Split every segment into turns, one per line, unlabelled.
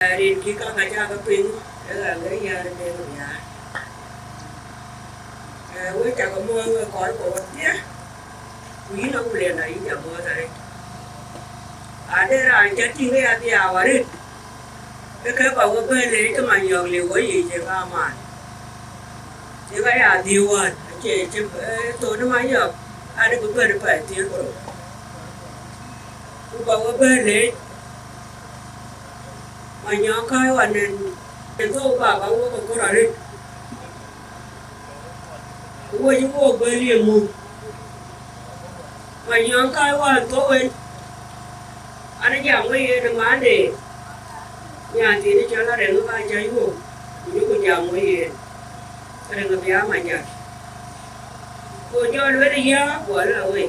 Rin ki ka cha ka pin là lấy ra để về nhà với cha có mua người coi của nhé quý nó cũng liền này nhà mua đây đây là cha tin cái đi à vậy đi cái bảo cái bên lấy cái mà nhiều liều cái gì thì ba mà thì cái à điều à chị tôi nó mấy giờ đây cũng bên phải tiền của tôi bảo cái bên lấy mà nhỏ cái hoàn nên thôi bà bảo có ra đi ủa chúng tôi bên liền mù mà nhỏ cái hoàn tốt bên anh ấy giảm cái đừng bán để nhà thì nó cho nó để nó bay cháy mù những con giảm cái đừng có giá mà nhỉ cô cho nó đi giá của là ơi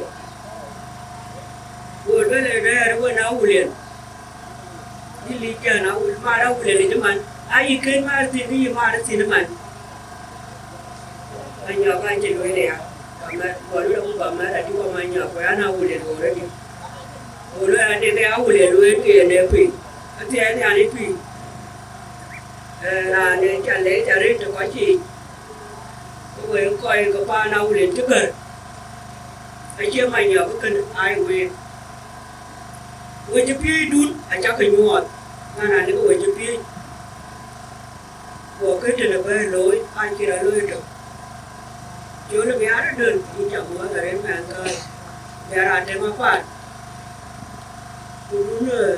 cô nó lại ra nó nấu liền đi lý chờ nó mà đâu liền cho mình ai kêu mà thì đi mà nó xin mình anh nhỏ anh chỉ nói nè mà còn nó không bấm là chú con anh nhỏ của anh nào liền rồi đấy rồi nó đi theo áo liền luôn kia để phi thế này anh đi phi là để trả lấy cho có gì rồi coi có ba nào liền trước gần anh chưa mày nhỏ có cần ai về chụp phi đun anh chắc phải ngọt nga này nó có chụp phi của cái chuyện là về lối anh kia đã lối được chỗ nó bé nó đơn nhưng chẳng muốn là đến mẹ thôi bé ra trên mà phát đúng rồi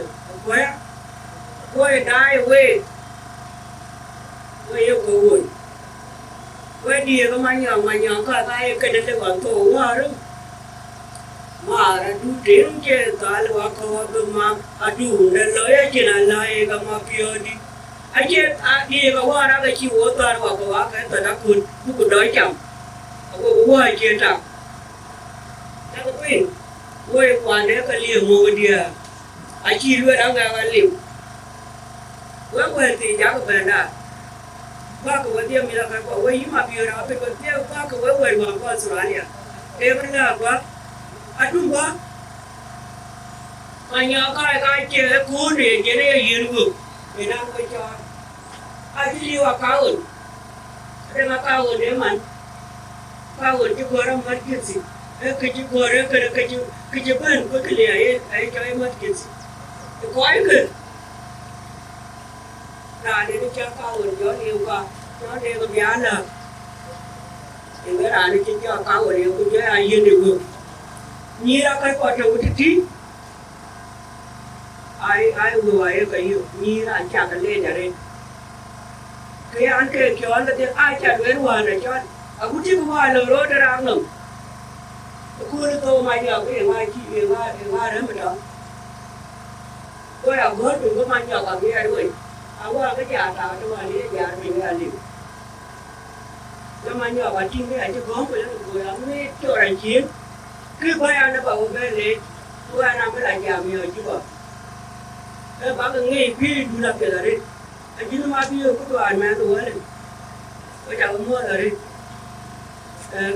quay đai quay yêu cầu quên quay đi có mà nhỏ cái đến đây còn thổ hoa đó mà đủ tiền chứ tại là có mà đủ để lấy cái này lại cái mà kia đi anh chứ đi cái hoa đó cái chiều toàn hoa cái toàn đã cuốn cũng đói chậm có hoa chia chậm cái quên quay quan đấy cái liều mua đi anh chỉ luôn đang cái liều quên thì giá của bạn đã ba cái vấn đề mình là cái quay mà bây giờ phải có tiêu ba cái quay mà có số này em là quá đúng quá anh nhớ cái chơi cuốn để cái này yên vực để làm cái cho anh đi vào cao hơn để mà cao hơn để mà cao hơn chứ vừa mất cái gì cái chứ vừa cái chứ bên có cái này ấy cho em mất cái gì cái quái cái là để cho cao hơn cho nhiều qua cho để có giá là thì cái là để cho cao hơn nhiều cái ai yên được vực như là cái quả trầu cái gì ai vừa ai cái gì như là chả cái lên nhà đây cái ăn cái cho là thì ai chả đuổi hoa này cho cũng chỉ có hoa lừa rồi ra ngầm cô nó to mày giờ cái mai chị mai đó mà đó tôi là bớt đừng có mang giờ vào cái đuổi qua cái nhà tao cho mà đi nhà mình là gì nó mang giờ vào chim cái này chứ có người nó mới cho đánh chiến cứ phải ăn nó bảo bên này tôi ăn mới là già nhiều chứ bộ cái bác cái nghề phi du lịch là đi anh chỉ mà phi có đoàn mà tôi ấy tôi chẳng mua là đi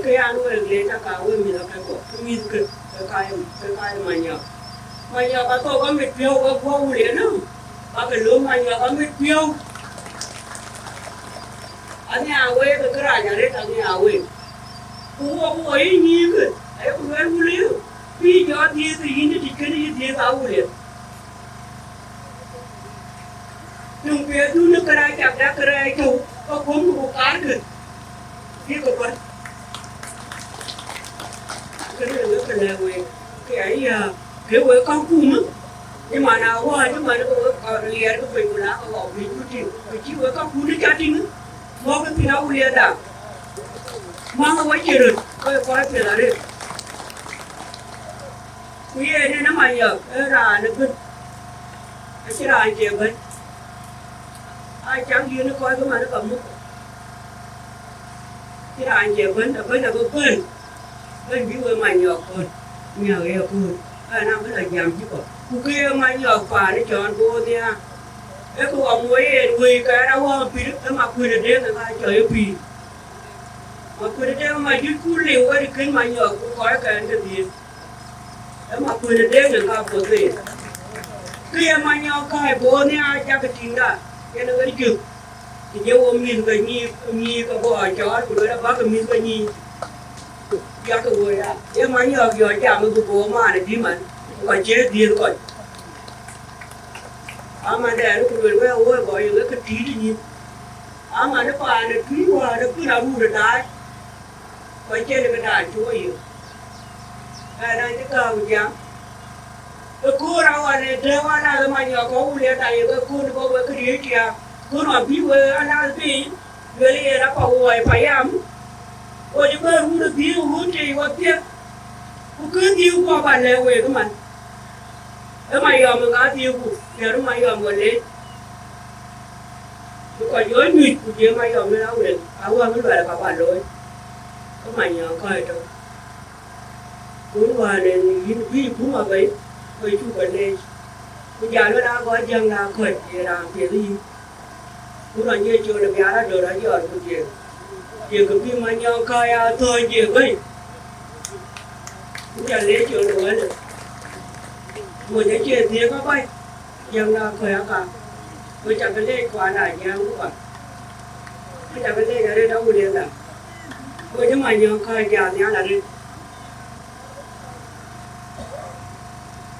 cái ăn nuôi được lấy ra cả mình là cái cổ cái min cái mà nhờ bà tôi có mệt phiêu có vô liền không bà cái lúa mà nhờ có mệt phiêu anh nhà quê cái ra nhà đấy anh nhà quê cũng ấy như cái ấy cũng ăn liều vì cho thì ini chicken thì tao liều nhưng bây giờ nó cái này đâu có không cán được thì có phải cái này cái ấy cái quay con cung á nhưng mà nào qua nhưng mà nó còn liệt nó phải lá có bị cái chiếc quay con cung nó chả tin mua cái nào liệt à mang quay chơi rồi coi phải là đi quý nên nó mày giờ ra nó cứ cái ra chị bên ai chẳng gì nó coi cái mà nó cầm múc cái ra chị bên là có quên bên biết mày nhờ con nhờ yêu con năm cái là nhầm chứ còn kia mày nhờ phà nó chọn cô đi à cái cô ông ấy nuôi cái đâu không phi nó mà quên được đấy người ta trời phi mà quên được mà dưới cú liều cái kinh mày nhờ cũng có cái gì mà quên được người ta có gì kia mà nhau cái bố này ai chắc cái chuyện đó cái nó cái chữ thì nếu ông nhìn cái nhi cái bố ở chó của nó bác cái nhìn cái nhi chắc cái bố đó nếu mà nhau giờ chả mới bố mà này đi mà còn chết điên rồi mà để nó cười với ôi gọi cái trí đi nhìn mà nó phải nó quý quá nó cứ nào đủ được đấy còn trên cái đàn chúa yêu cái này cái cao chẳng cái cô nào anh để mà nó mà nhau có uống lên đây cái cô nó có cái gì kia cô nó bị với anh ăn bị người này nó bảo ôi phải ăn ôi chúng ta uống được gì uống gì quá tiếc cứ tiêu qua bàn lề về cái mình cái mày giờ mình ngã tiêu của giờ nó mày giờ mình lên còn nhớ nhụt của chị mày giờ mới đâu được qua cái loại là các bạn rồi cái mày nhớ coi đâu cuốn qua nên ví cuốn vào vậy rồi chú cần lên bây giờ nó đã có dân là khởi thì làm việc gì cũng là như chưa được giá đó giờ của chị cái phim mà nhớ coi thôi chị ơi cũng giờ lấy chưa được nữa một cái chuyện tiếng có bay dân là khởi cả tôi chẳng có lên qua lại nhà cũng vậy tôi chẳng có lên ở đây đâu có liền cả tôi nhưng mà nhớ coi giờ nhà là đi